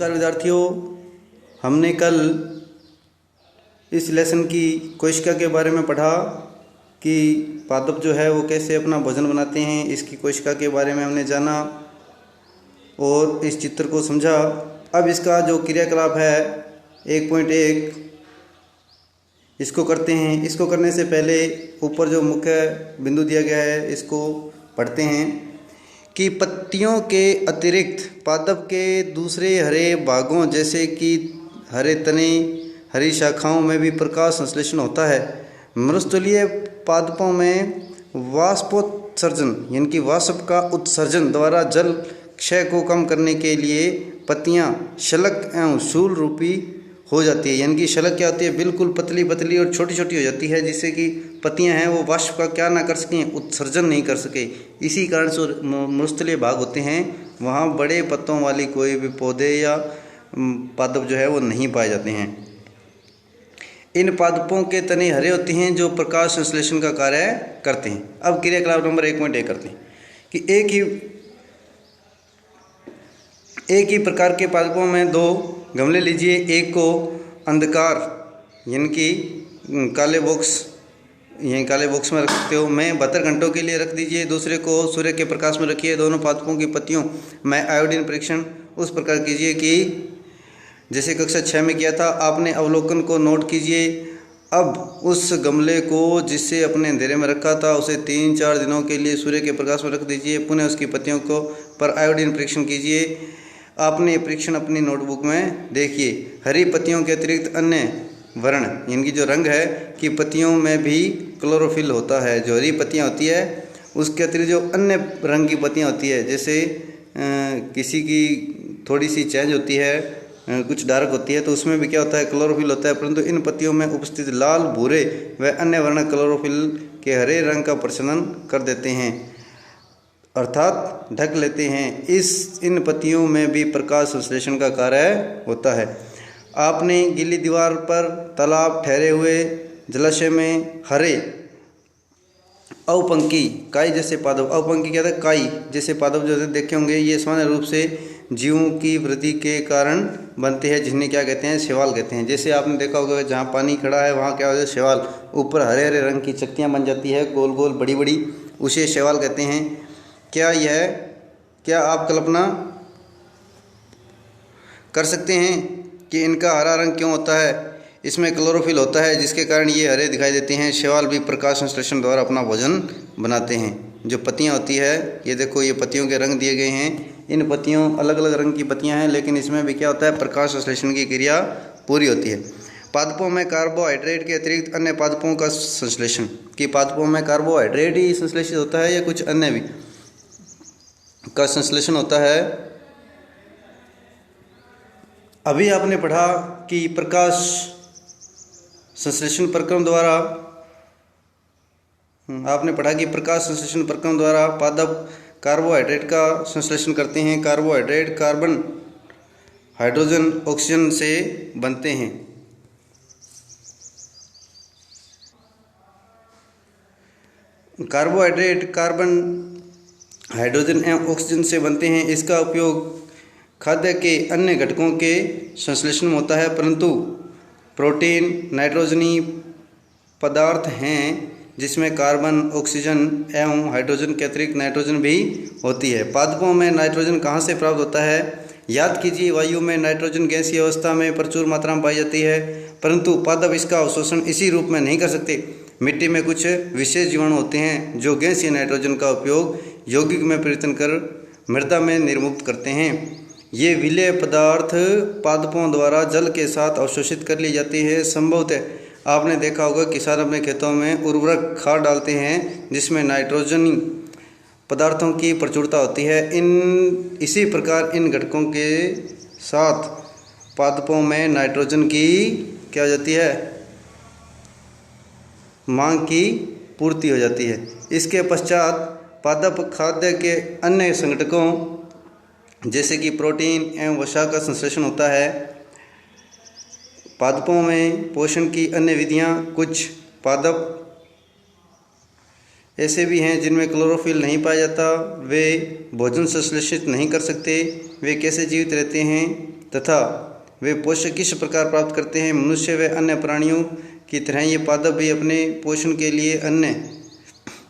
नमस्कार विद्यार्थियों, हमने कल इस लेसन की कोशिका के बारे में पढ़ा कि पादप जो है वो कैसे अपना भोजन बनाते हैं। इसकी कोशिका के बारे में हमने जाना और इस चित्र को समझा। अब इसका जो क्रियाकलाप है 1.1 इसको करते हैं। इसको करने से पहले ऊपर जो मुख्य बिंदु दिया गया है इसको पढ़ते हैं कि पत्तियों के अतिरिक्त पादप के दूसरे हरे भागों जैसे कि हरे तने, हरी शाखाओं में भी प्रकाश संश्लेषण होता है। मृतस्थलीय पादपों में वाष्पोत्सर्जन यानी कि वाष्प का उत्सर्जन द्वारा जल क्षय को कम करने के लिए पत्तियां शलक एवं शूल रूपी हो जाती है। यानी कि शलक क्या होती है, बिल्कुल पतली पतली और छोटी छोटी हो जाती है, जिससे कि पत्तियां हैं वो वाष्प का क्या ना कर सकें, उत्सर्जन नहीं कर सके। इसी कारण से मृतस्थलीय भाग होते हैं वहाँ बड़े पत्तों वाली कोई भी पौधे या पादप जो है वो नहीं पाए जाते हैं। इन पादपों के तने हरे होते हैं जो प्रकाश संश्लेषण का कार्य करते हैं। अब क्रियाकलाप नंबर 1.1 करते हैं कि एक ही प्रकार के पादपों में दो गमले लीजिए। एक को अंधकार यानी कि काले बॉक्स में रखते हो में 72 घंटों के लिए रख दीजिए। दूसरे को सूर्य के प्रकाश में रखिए। दोनों पादपों की पत्तियों में आयोडीन परीक्षण उस प्रकार कीजिए कि जैसे कक्षा 6 में किया था। आपने अवलोकन को नोट कीजिए। अब उस गमले को जिससे अपने अंधेरे में रखा था उसे 3-4 दिनों के लिए सूर्य के प्रकाश में रख दीजिए। पुनः उसकी पत्तियों को पर आयोडीन परीक्षण कीजिए। आपने परीक्षण अपनी नोटबुक में देखिए। हरी पत्तियों के अतिरिक्त अन्य वर्ण यानी कि जो रंग है कि पत्तियों में भी क्लोरोफिल होता है। जो हरी पत्तियां होती है उसके अतिरिक्त जो अन्य रंग की पत्तियां होती है, जैसे किसी की थोड़ी सी चेंज होती है, कुछ डार्क होती है, तो उसमें भी क्या होता है, क्लोरोफिल होता है। परंतु इन पत्तियों में उपस्थित लाल, भूरे व अन्य वर्ण क्लोरोफिल के हरे रंग का प्रशमन कर देते हैं अर्थात ढक लेते हैं। इन पत्तियों में भी प्रकाश संश्लेषण का कार्य होता है। आपने गीली दीवार पर, तालाब, ठहरे हुए जलाशय में हरे अवपंकी काई जैसे पादप, अवपंकी क्या था, काई जैसे पादप जो देखे होंगे, ये सामान्य रूप से जीवों की वृद्धि के कारण बनते हैं, जिन्हें क्या कहते हैं, शैवाल कहते हैं। जैसे आपने देखा होगा जहाँ पानी खड़ा है वहाँ क्या होता है, शैवाल। ऊपर हरे हरे रंग की चक्तियाँ बन जाती है, गोल गोल बड़ी बड़ी, उसे शैवाल कहते हैं। क्या आप कल्पना कर सकते हैं कि इनका हरा रंग क्यों होता है? इसमें क्लोरोफिल होता है जिसके कारण ये हरे दिखाई देते हैं। शैवाल भी प्रकाश संश्लेषण द्वारा अपना भोजन बनाते हैं। जो पत्तियां होती है, ये देखो, ये पत्तियों के रंग दिए गए हैं। इन पत्तियों अलग अलग रंग की पत्तियां हैं, लेकिन इसमें भी क्या होता है, प्रकाश संश्लेषण की क्रिया पूरी होती है। पादपों में कार्बोहाइड्रेट के अतिरिक्त अन्य पादपों का संश्लेषण, कि पादपों में कार्बोहाइड्रेट ही संश्लेषित होता है या कुछ अन्य भी का संश्लेषण होता है। अभी आपने पढ़ा कि प्रकाश संश्लेषण प्रक्रम द्वारा पादप कार्बोहाइड्रेट का संश्लेषण करते हैं। कार्बोहाइड्रेट कार्बन, हाइड्रोजन, ऑक्सीजन से बनते हैं। कार्बोहाइड्रेट कार्बन, हाइड्रोजन एवं ऑक्सीजन से बनते हैं। इसका उपयोग खाद्य के अन्य घटकों के संश्लेषण में होता है, परंतु प्रोटीन नाइट्रोजनी पदार्थ हैं जिसमें कार्बन, ऑक्सीजन एवं हाइड्रोजन के अतिरिक्त नाइट्रोजन भी होती है। पादपों में नाइट्रोजन कहाँ से प्राप्त होता है? याद कीजिए, वायु में नाइट्रोजन गैसीय अवस्था में प्रचुर मात्रा में पाई जाती है, परंतु पादप इसका अवशोषण इसी रूप में नहीं कर सकते। मिट्टी में कुछ विशेष जीवाणु होते हैं जो गैसीय नाइट्रोजन का उपयोग यौगिक में परिवर्तन कर मृदा में निर्मुक्त करते हैं। ये विलेय पदार्थ पादपों द्वारा जल के साथ अवशोषित कर ली जाती है। संभवतः आपने देखा होगा किसान अपने खेतों में उर्वरक खाद डालते हैं जिसमें नाइट्रोजनी पदार्थों की प्रचुरता होती है। इसी प्रकार इन घटकों के साथ पादपों में नाइट्रोजन की क्या हो जाती है, मांग की पूर्ति हो जाती है। इसके पश्चात पादप खाद्य के अन्य संघटकों जैसे कि प्रोटीन एवं वसा का संश्लेषण होता है। पादपों में पोषण की अन्य विधियां, कुछ पादप ऐसे भी हैं जिनमें क्लोरोफिल नहीं पाया जाता, वे भोजन संश्लेषित नहीं कर सकते। वे कैसे जीवित रहते हैं? तथा वे पोषण किस प्रकार प्राप्त करते हैं। मनुष्य व अन्य प्राणियों की तरह ये पादप भी अपने पोषण के लिए अन्य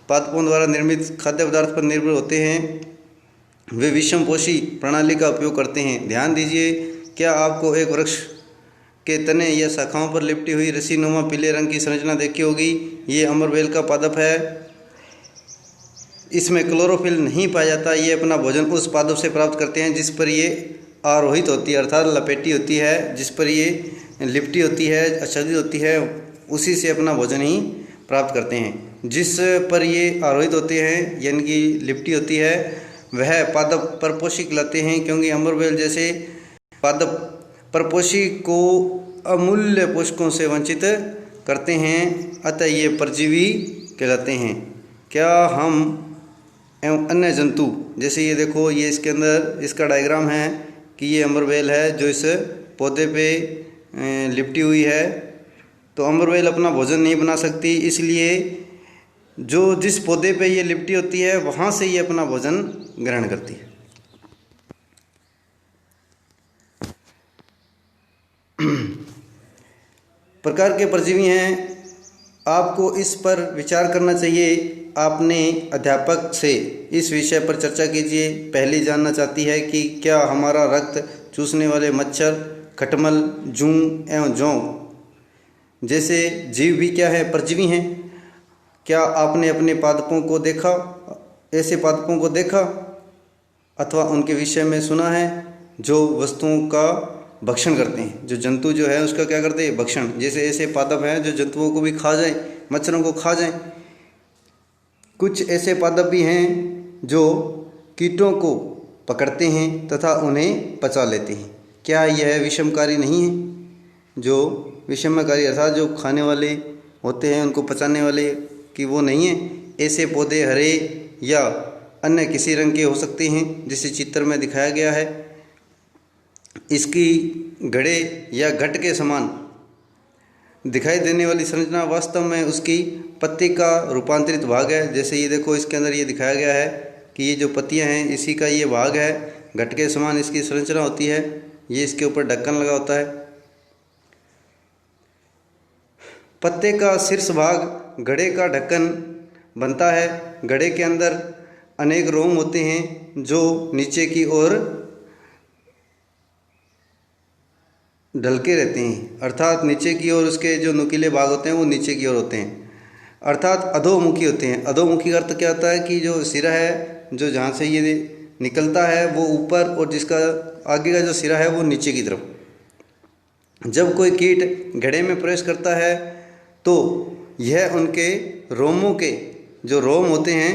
पादपों द्वारा निर्मित खाद्य पदार्थ पर निर्भर होते हैं। वे विषमपोषी प्रणाली का उपयोग करते हैं। ध्यान दीजिए, क्या आपको एक वृक्ष के तने या शाखाओं पर लिपटी हुई रस्सीनुमा पीले रंग की संरचना देखी होगी। ये अमरबेल का पादप है। इसमें क्लोरोफिल नहीं पाया जाता। ये अपना भोजन उस पादप से प्राप्त करते हैं जिस पर ये आरोहित होती है, अर्थात लपेटी होती है, जिस पर ये लिपटी होती है, आच्छादित होती है, उसी से अपना भोजन ही प्राप्त करते हैं। जिस पर ये आरोहित होते हैं यानी कि लिपटी होती है, वह पादप परपोषी कहलाते हैं, क्योंकि अमरबेल जैसे पादप परपोषी को अमूल्य पोषकों से वंचित करते हैं, अतः ये परजीवी कहलाते हैं। क्या हम एवं अन्य जंतु, जैसे ये देखो, ये इसके अंदर इसका डायग्राम है कि ये अमरबेल है जो इस पौधे पे लिपटी हुई है। तो अमरबेल अपना भोजन नहीं बना सकती, इसलिए जो जिस पौधे पे ये लिपटी होती है वहाँ से ये अपना भोजन ग्रहण करती है। प्रकार के परजीवी हैं, आपको इस पर विचार करना चाहिए। आपने अध्यापक से इस विषय पर चर्चा कीजिए। पहली जानना चाहती है कि क्या हमारा रक्त चूसने वाले मच्छर, खटमल, जूं एवं जौं जैसे जीव भी क्या है, परजीवी हैं। क्या आपने अपने पादपों को देखा, ऐसे पादपों को देखा अथवा उनके विषय में सुना है जो वस्तुओं का भक्षण करते हैं। जो जंतु जो है उसका क्या करते हैं, भक्षण। जैसे ऐसे पादप हैं जो जंतुओं को भी खा जाए, मच्छरों को खा जाए। कुछ ऐसे पादप भी हैं जो कीटों को पकड़ते हैं तथा उन्हें पचा लेते हैं। क्या यह विषमकारी नहीं है? जो विषमकारी अर्थात जो खाने वाले होते हैं उनको पचाने वाले, कि वो नहीं है? ऐसे पौधे हरे या अन्य किसी रंग के हो सकते हैं, जिसे चित्र में दिखाया गया है। इसकी घड़े या घट के समान दिखाई देने वाली संरचना वास्तव में उसकी पत्ती का रूपांतरित भाग है। जैसे ये देखो, इसके अंदर ये दिखाया गया है कि ये जो पत्तियां हैं इसी का ये भाग है। घट के समान इसकी संरचना होती है। ये इसके ऊपर ढक्कन लगा होता है। पत्ते का शीर्ष भाग घड़े का ढक्कन बनता है। घड़े के अंदर अनेक रोम होते हैं जो नीचे की ओर ढलके रहते हैं, अर्थात नीचे की ओर उसके जो नुकीले भाग होते हैं वो नीचे की ओर होते हैं, अर्थात अधोमुखी होते हैं। अधोमुखी का अर्थ क्या होता है कि जो सिरा है, जो जहाँ से ये निकलता है वो ऊपर, और जिसका आगे का जो सिरा है वो नीचे की तरफ। जब कोई कीट घड़े में प्रवेश करता है तो यह उनके रोमों के जो रोम होते हैं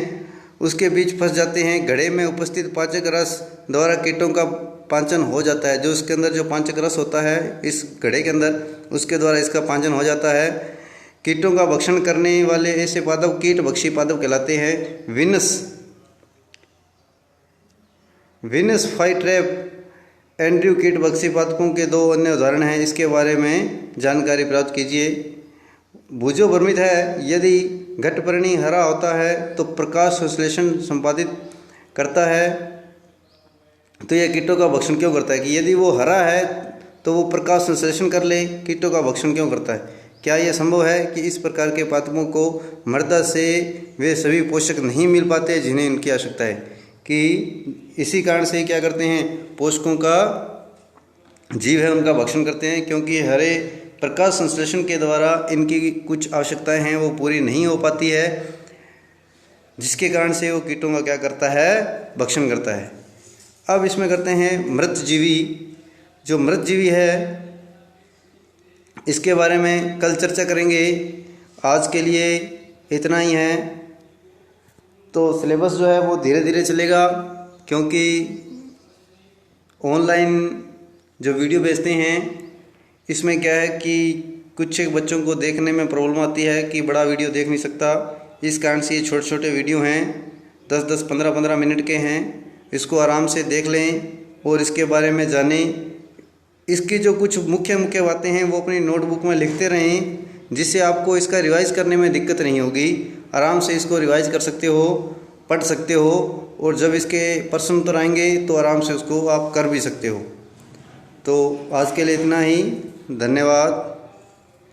उसके बीच फंस जाते हैं। घड़े में उपस्थित पाचक रस द्वारा कीटों का पाचन हो जाता है। जो उसके अंदर जो पाचक रस होता है इस घड़े के अंदर, उसके द्वारा इसका पाचन हो जाता है। कीटों का भक्षण करने वाले ऐसे पादप कीट भक्षी पादप कहलाते हैं। विनस फ्लाईट्रैप एंड्रयू कीट भक्षी पादपों के दो अन्य उदाहरण हैं। इसके बारे में जानकारी प्राप्त कीजिए। भुजो भ्रमित है, यदि घटपर्णी हरा होता है तो प्रकाश संश्लेषण संपादित करता है, तो यह कीटों का भक्षण क्यों करता है? कि यदि वो हरा है तो वो प्रकाश संश्लेषण कर ले, कीटों का भक्षण क्यों करता है? क्या यह संभव है कि इस प्रकार के पादपों को मृदा से वे सभी पोषक नहीं मिल पाते जिन्हें इनकी आवश्यकता है? कि इसी कारण से क्या करते हैं, पोषकों का जीव है उनका भक्षण करते हैं, क्योंकि हरे प्रकाश संश्लेषण के द्वारा इनकी कुछ आवश्यकताएं हैं वो पूरी नहीं हो पाती है, जिसके कारण से वो कीटों का क्या करता है, भक्षण करता है। अब इसमें करते हैं मृतजीवी। जो मृतजीवी है इसके बारे में कल चर्चा करेंगे। आज के लिए इतना ही है। तो सिलेबस जो है वो धीरे धीरे चलेगा, क्योंकि ऑनलाइन जो वीडियो भेजते हैं इसमें क्या है कि कुछ एक बच्चों को देखने में प्रॉब्लम आती है कि बड़ा वीडियो देख नहीं सकता। इस कारण से ये छोटे छोटे वीडियो हैं, 10-10, 15-15 मिनट के हैं। इसको आराम से देख लें और इसके बारे में जानें। इसकी जो कुछ मुख्य मुख्य बातें हैं वो अपनी नोटबुक में लिखते रहें, जिससे आपको इसका रिवाइज़ करने में दिक्कत नहीं होगी। आराम से इसको रिवाइज़ कर सकते हो, पढ़ सकते हो, और जब इसके प्रश्न उत्तर आएंगे तो आराम से उसको आप कर भी सकते हो। तो आज के लिए इतना ही, धन्यवाद।